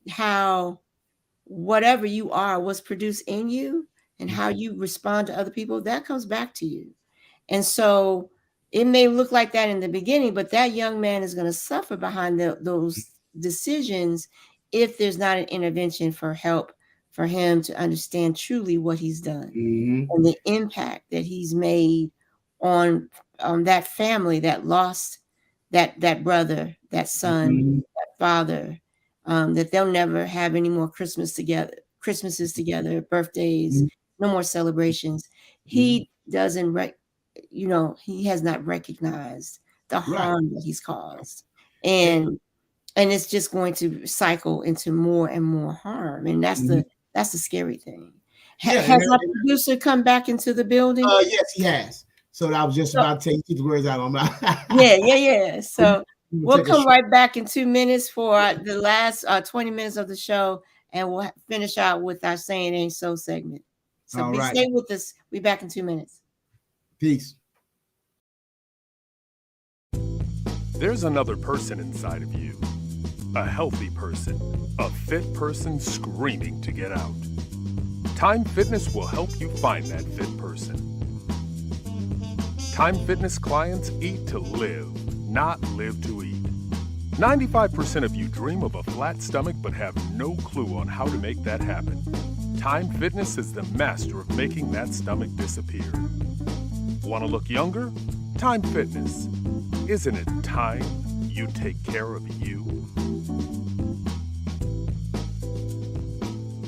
how whatever you are, what's produced in you, and how you respond to other people, that comes back to you. And so it may look like that in the beginning, but that young man is going to suffer behind those decisions if there's not an intervention for help for him to understand truly what he's done and the impact that he's made on that family that lost that brother, that son, that father, that they'll never have any more Christmases together, birthdays, no more celebrations. He doesn't he has not recognized the harm that he's caused. And it's just going to cycle into more and more harm. And that's the scary thing. Has our producer come back into the building?
Yes, he has. So I was just about to take the words out of my mouth.
Yeah. So we'll come right back in 2 minutes for the last 20 minutes of the show, and we'll finish out with our Saying Ain't So segment. So stay with us. We'll be back in 2 minutes.
Peace.
There's another person inside of you, a healthy person, a fit person screaming to get out. Time Fitness will help you find that fit person. Time Fitness clients eat to live, not live to eat. 95% of you dream of a flat stomach but have no clue on how to make that happen. Time Fitness is the master of making that stomach disappear. Want to look younger? Time Fitness. Isn't it time you take care of you?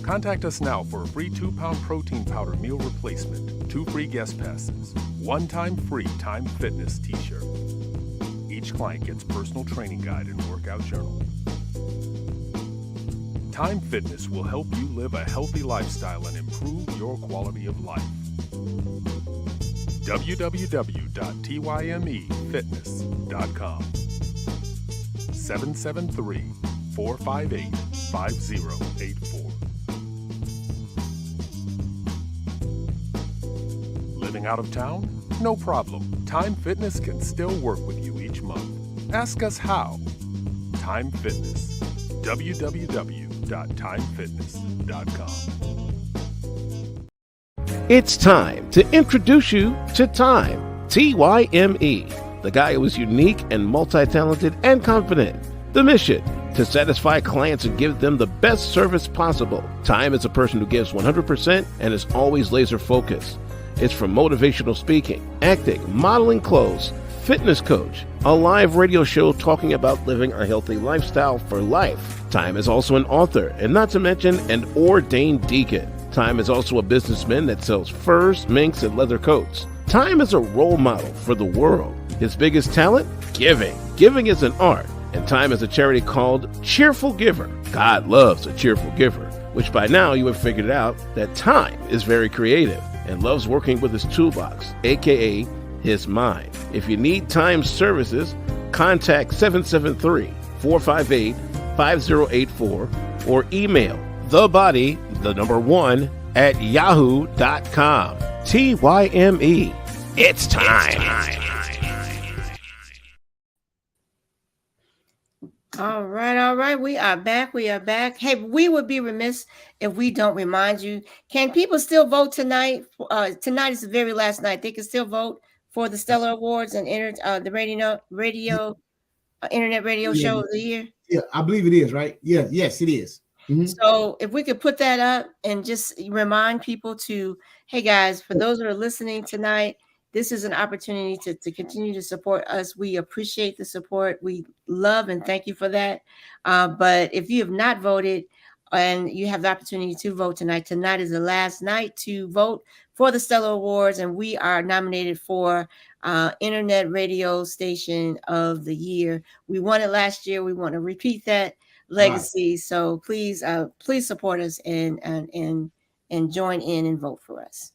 Contact us now for a free 2-pound protein powder meal replacement, 2 free guest passes, 1-time free Time Fitness t-shirt. Each client gets personal training guide and workout journal. Time Fitness will help you live a healthy lifestyle and improve your quality of life. www.tymefitness.com 773-458-5084. Living out of town? No problem. Time Fitness can still work with you each month. Ask us how. Time Fitness. www.timefitness.com.
It's time to introduce you to Time, T-Y-M-E, the guy who is unique and multi-talented and confident. The mission, to satisfy clients and give them the best service possible. Time is a person who gives 100% and is always laser focused. It's from motivational speaking, acting, modeling clothes, fitness coach, a live radio show talking about living a healthy lifestyle for life. Time is also an author, and not to mention an ordained deacon. Time is also a businessman that sells furs, minks, and leather coats. Time is a role model for the world. His biggest talent? Giving. Giving is an art, and Time is a charity called Cheerful Giver. God loves a cheerful giver, which by now you have figured out that Time is very creative and loves working with his toolbox, aka his mind. If you need Time services, contact 773-458-5084 or email thebody1@yahoo.com. TYME. It's time.
All right. We are back. Hey, we would be remiss if we don't remind you. Can people still vote tonight? Tonight is the very last night. They can still vote for the Stellar Awards and the Internet Radio Show of the Year.
Yeah, I believe it is, right? Yeah, yes, it is. Mm-hmm.
So if we could put that up and just remind people to, hey guys, for those that are listening tonight, this is an opportunity to continue to support us. We appreciate the support. We love and thank you for that. But if you have not voted and you have the opportunity to vote tonight is the last night to vote for the Stellar Awards. And we are nominated for Internet Radio Station of the Year. We won it last year. We want to repeat that legacy. Right. So please support us and join in and vote for us.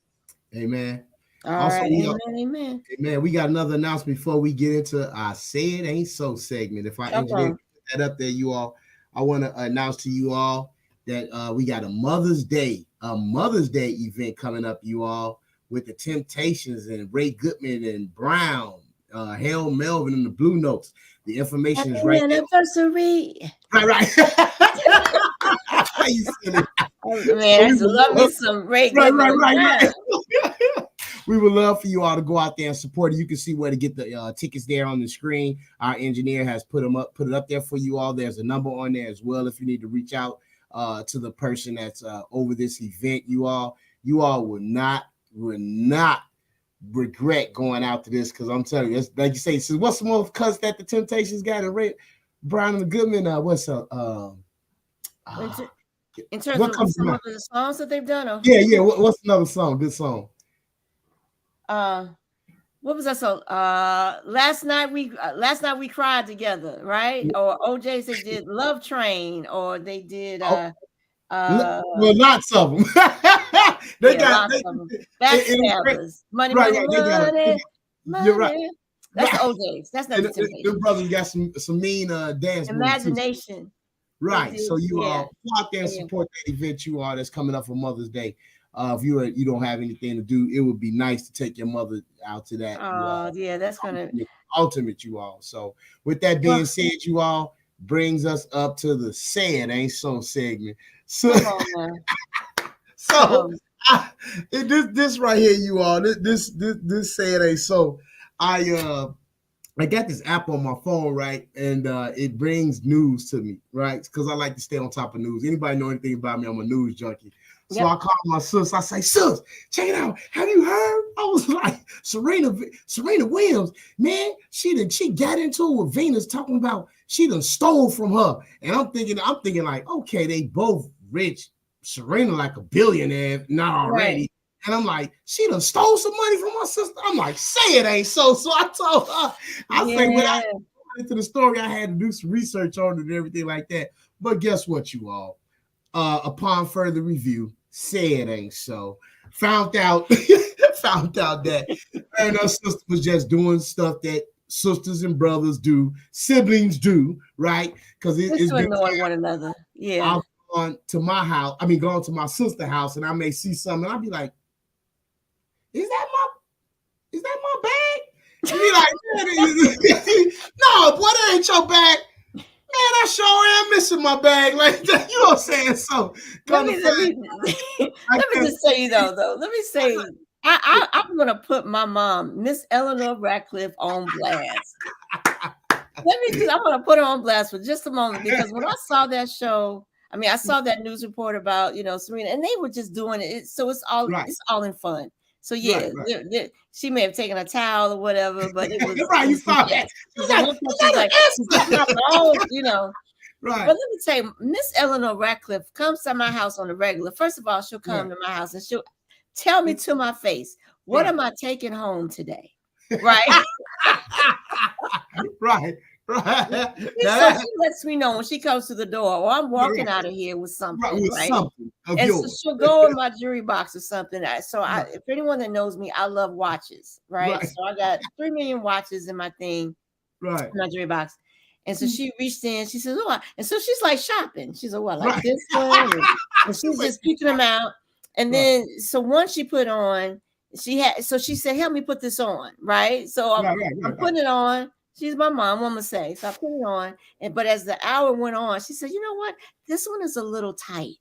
Amen.
All right. Amen.
We got another announcement before we get into our Say It Ain't So segment. If I put that up there, you all, I want to announce to you all that we got a Mother's Day event coming up, you all, with the Temptations and Ray Goodman and Brown, Hale Melvin and the Blue Notes. The information is right
anniversary.
There. Right.
Oh, man, I just love me some Ray Goodman.
Right. We would love for you all to go out there and support it. You can see where to get the tickets there on the screen. Our engineer has put it up there for you all. There's a number on there as well if you need to reach out to the person that's over this event. You all will not regret going out to this, because I'm telling you, it's, like you say, so what's some more cuts that the Temptations got and Ray Brown and Goodman? What's up?
In terms of some of the songs that they've done? Or?
Yeah. What's another song? Good song.
What was that song? Last night we cried together, right? Yeah. Or OJ's they did Love Train, or they did
well, lots of them.
Lots of them. Backstabbers. Money.
You're right.
That's OJ's. That's not the Temptations.
Your brothers got some mean dance.
Imagination.
Right. So you all go out there and support that event you all that's coming up for Mother's Day. If you don't have anything to do, it would be nice to take your mother out to that.
Oh, yeah, that's gonna
ultimate you all. So with that being said, you all, brings us up to the Say It Ain't So segment. So,
Come on now.
so this right here, you all, this Say It Ain't So. I got this app on my phone, right? And it brings news to me, right? Because I like to stay on top of news. Anybody know anything about me? I'm a news junkie. So I call my sis. I say, sis, check it out. Have you heard? I was like, Serena Williams, man, she got into it with Venus talking about she done stole from her. And I'm thinking like, okay, they both rich. Serena like a billionaire, not already. Right. And I'm like, she done stole some money from my sister. I'm like, say it ain't so. So I told her, when I got into the story, I had to do some research on it and everything like that. But guess what, you all? Upon further review, say it ain't so. Found out that and her sister was just doing stuff that sisters and brothers do, siblings do, right? Because it's
annoy one another. Yeah.
I've gone to my house. Gone to my sister's house, and I may see something, and I'll be like, Is that my bag? And be like, no, boy, that ain't your bag. Man, I sure am missing my bag like that. You know what I'm saying? So
let me just say though. Let me say I'm gonna put my mom, Miss Eleanor Ratcliffe, on blast. I'm gonna put her on blast for just a moment, because when I saw that show, I saw that news report about Serena, and they were just doing it. So it's all in fun. So yeah, right. She may have taken a towel or whatever, but it was
right. You saw that.
Right. But let me tell you, Miss Eleanor Ratcliffe comes to my house on the regular. First of all, she'll come to my house and she'll tell me to my face, what am I taking home today? Right.
Right.
So she lets me know when she comes to the door, or I'm walking out of here with something, right?
Something
and yours. So she'll go in my jewelry box or something. If anyone that knows me, I love watches, right? So I got 3 million watches in my thing,
right?
In my jewelry box. And so she reached in, she says, "Oh," and so she's like shopping. She's like, "What, like this one?" And she's just picking them out. And then, so once she put on, she said, "Help me put this on," right? So I'm putting it on. She's my mom, I'm gonna say. So I put it on, but as the hour went on, she said, "You know what? This one is a little tight.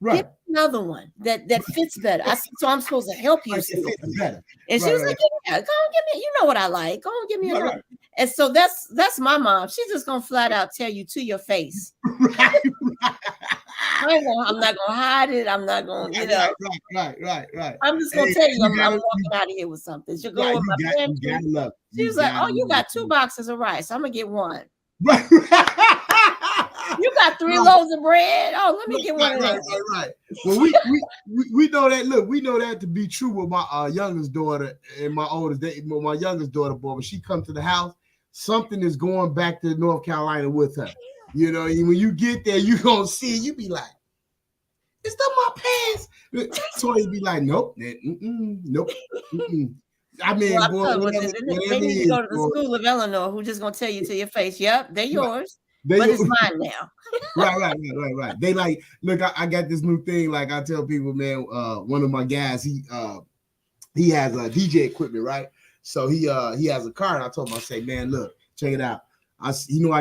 Right.
Get another one that fits better." So I'm supposed to help you.
Better.
And she was like, "Yeah, go and give me. You know what I like. Go and give me another." And so that's my mom. She's just gonna flat out tell you to your face.
Right.
I'm not gonna hide it. I'm not gonna,
Right.
I'm just gonna tell you, I'm walking out of here with something. She'll go with my pantry. She was like, "Oh, you got 2 boxes of rice. I'm gonna get one."
Right.
You got 3 loaves of bread. Oh, let me get one of those.
Right. Well, we know that. Look, we know that to be true with my youngest daughter and my oldest. My youngest daughter, boy, when she comes to the house, something is going back to North Carolina with her. When you get there, you gonna see it. You be like, "Is that my pants?" So you be like, "Nope, nope."
Boy, they need to go to the school of Eleanor, who just gonna tell you to your face, "Yep, they're yours, but it's mine now."
Right. They like, look, I got this new thing. Like I tell people, man, one of my guys, he has a DJ equipment, right? So he has a car, and I told him, I say, "Man, look, check it out. I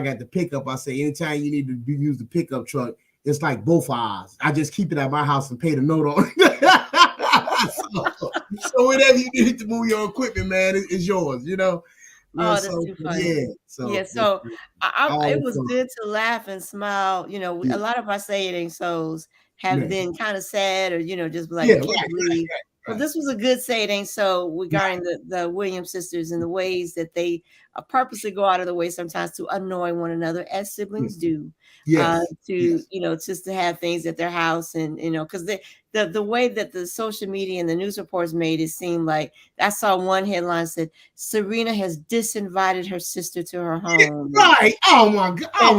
got the pickup. I say, anytime you need to use the pickup truck, it's like both ours. I just keep it at my house and pay the note on it." So whenever you need to move your equipment, man, it's yours,
Oh, that's too funny. So it was good to laugh and smile. A lot of our Say It Ain't So's have been kind of sad, or just like, can't believe. But this was a good Say It Ain't So regarding the Williams sisters and the ways that they purposely go out of the way sometimes to annoy one another, as siblings do. Just to have things at their house, and because the way that the social media and the news reports made it seem like, I saw one headline said Serena has disinvited her sister to her home.
Right. Oh my God.
I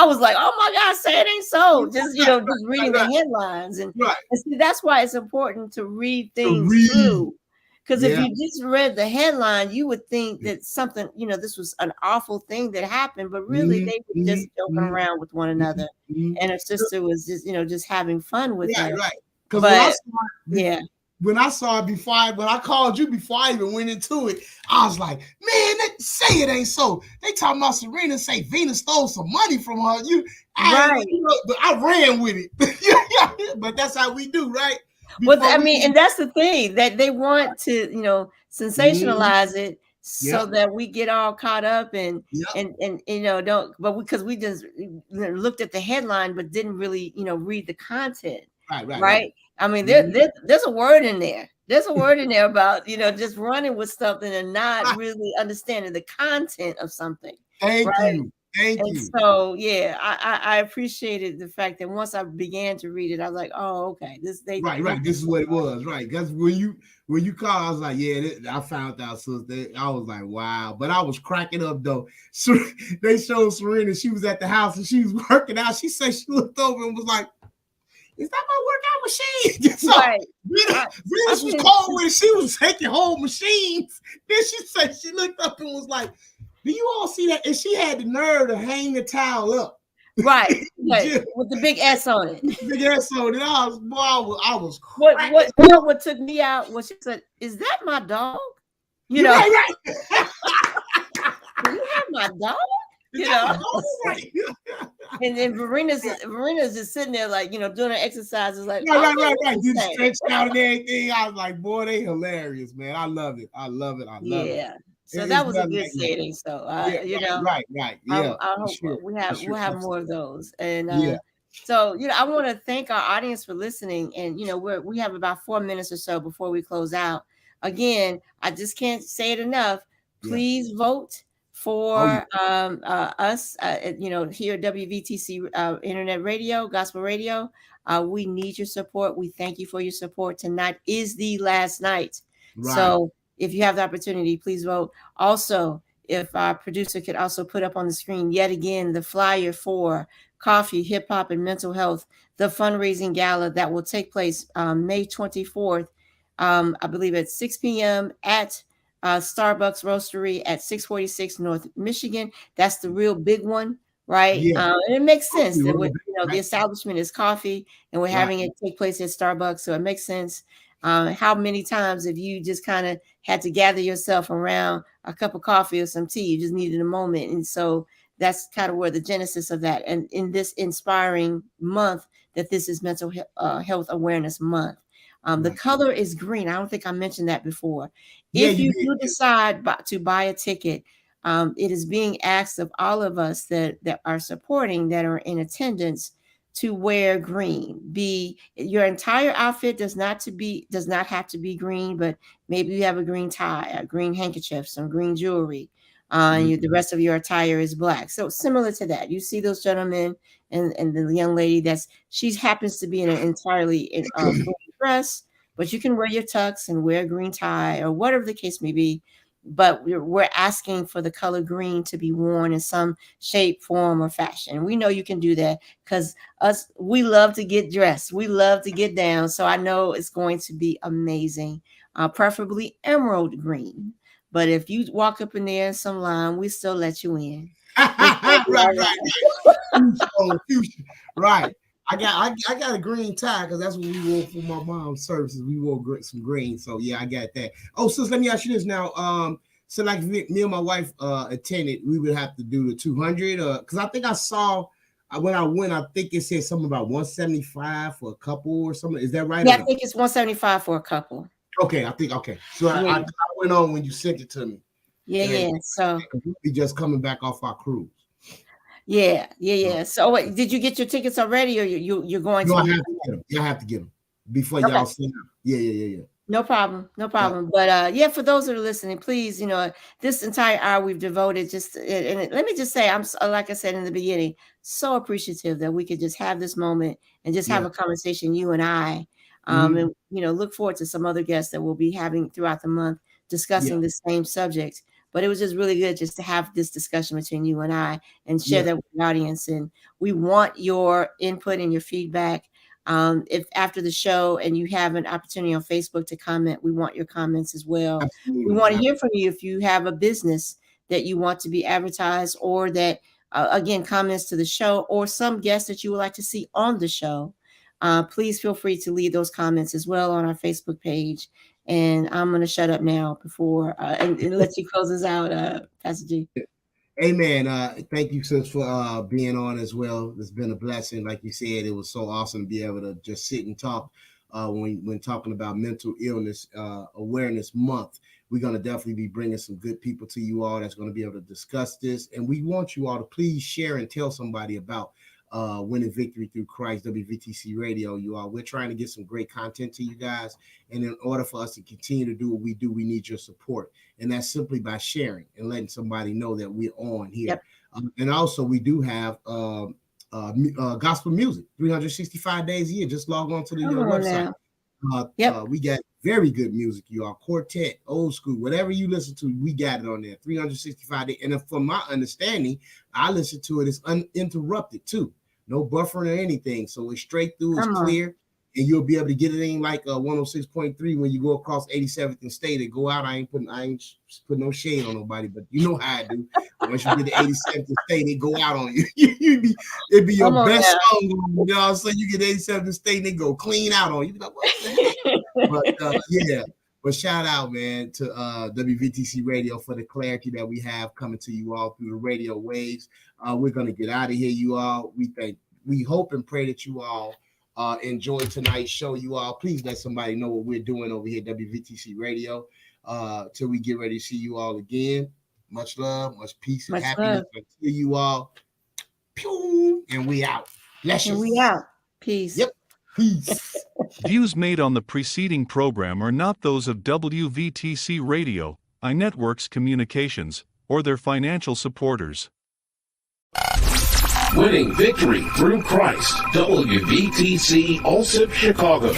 was like, oh my God, Say It Ain't So. Just just reading the headlines, and see, that's why it's important to read things through. Because if you just read the headline, you would think that something, this was an awful thing that happened, but really they were just joking around with one another, and her sister was just, just having fun with her.
Right. when I saw it when I called you before I even went into it, I was like, man, they say it ain't so. They talking about Serena say Venus stole some money from her. But I ran with it. But that's how we do, right?
And that's the thing that they want to, sensationalize it so that we get all caught up and because we just looked at the headline but didn't really, read the content. Right. I mean, there's a word in there. There's a word in there about, just running with something and not really understanding the content of something.
Thank you.
So, I appreciated the fact that once I began to read it, I was like, oh, okay. This
is what it was. Right. Because when you called, I was like, I found out. So I was like, wow. But I was cracking up, though. So they showed Serena. She was at the house and she was working out. She said she looked over and was like, is that my workout machine? So Venus was cold when she was taking whole machines. Then she said she looked up and was like, do you all see that? And she had the nerve to hang the towel up.
Right. With the big S on it.
Big S on it. I was
what took me out was she said, is that my dog?
Right.
Do you have my dog? And then Verena's just sitting there like, doing her exercises like
right. Do the stretch out and everything. I was like, boy, they hilarious, man. I love it.
Yeah. So that was a good setting. So
right. Yeah.
I hope we'll have more of those. And so I want to thank our audience for listening. And we have about 4 minutes or so before we close out. Again, I just can't say it enough. Please vote for us, here at WVTC Internet Radio, Gospel Radio. We need your support. We thank you for your support. Tonight is the last night. Right. So if you have the opportunity, please vote. Also, if our producer could also put up on the screen yet again the flyer for Coffee, Hip Hop, and Mental Health, the fundraising gala that will take place May 24th, I believe at 6 p.m. at Starbucks Roastery at 646 North Michigan. That's the real big one, right? And it makes sense that the establishment is coffee and we're having it take place at Starbucks, so it makes sense. How many times have you just kind of had to gather yourself around a cup of coffee or some tea? You just needed a moment. And so that's kind of where the genesis of that. And in this inspiring month, that this is Mental Health Awareness Month. The color is green. I don't think I mentioned that before. If you do decide to buy a ticket, it is being asked of all of us that are supporting, that are in attendance, to wear green. Your entire outfit does not have to be green, but maybe you have a green tie, a green handkerchief, some green jewelry. The rest of your attire is black. So similar to that, you see those gentlemen and the young lady she happens to be in an entirely green dress, but you can wear your tux and wear a green tie or whatever the case may be. But we're asking for the color green to be worn in some shape, form, or fashion. We know you can do that because we love to get dressed. We love to get down. So I know it's going to be amazing, preferably emerald green. But if you walk up in there in some line, we still let you in.
Right. I got a green tie because that's what we wore for my mom's services. We wore some green. So I got that. Oh, sis, let me ask you this now. So like me and my wife attended, we would have to do the 200 because I think I saw when I went, I think it said something about 175 for a couple or something. Is that right?
Yeah, I think it's 175 for a couple.
Okay. So I went on when you sent it to me.
So
we'll be just coming back off our cruise.
Yeah. So wait, did you get your tickets already, or you're going to?
I have to get them before y'all send them. Yeah.
No problem. But for those that are listening, please, this entire hour we've devoted and let me just say, I'm, like I said in the beginning, so appreciative that we could just have this moment and just have a conversation, you and I, and look forward to some other guests that we'll be having throughout the month discussing the same subject. But it was just really good just to have this discussion between you and I and share that with the audience. And we want your input and your feedback. If after the show and you have an opportunity on Facebook to comment, we want your comments as well. Absolutely. We want to hear from you if you have a business that you want to be advertised, or that, again, comments to the show, or some guests that you would like to see on the show. please feel free to leave those comments as well on our Facebook page. And I'm going to shut up now before and let you close us out, Pastor G.
Amen. Thank you, sis, for being on as well. It's been a blessing. Like you said, it was so awesome to be able to just sit and talk when talking about Mental Illness Awareness Month. We're going to definitely be bringing some good people to you all that's going to be able to discuss this. And we want you all to please share and tell somebody about Winning Victory Through Christ, WVTC Radio. You all, we're trying to get some great content to you guys. And in order for us to continue to do what we do, we need your support. And that's simply by sharing and letting somebody know that we're on here.
Yep.
And also, we do have gospel music 365 days a year. Just log on to the website. We got very good music, you all. Quartet, old school, whatever you listen to, we got it on there 365 days. And from my understanding, I listen to it, it's uninterrupted too. No buffering or anything. So it's straight through, it's clear. And you'll be able to get it in like 106.3 when you go across 87th and State and go out. I ain't put no shade on nobody, but you know how I do. Once you get to 87th and State, they go out on you. It'd be your best song. You know what I'm saying? You get 87th and State, and they go clean out on you. Be like, what the heck? But shout out, man, to WVTC Radio for the clarity that we have coming to you all through the radio waves. We're gonna get out of here, you all. We hope and pray that you all enjoy tonight's show. You all, please let somebody know what we're doing over here at WVTC Radio till we get ready to see you all again. Much love, much peace, and happiness. Until you all, pew, and we out. Bless you.
And we out. Peace.
Yep. Peace.
Views made on the preceding program are not those of WVTC Radio, iNetworks Communications, or their financial supporters.
Winning Victory Through Christ, WVTC Allsip Chicago.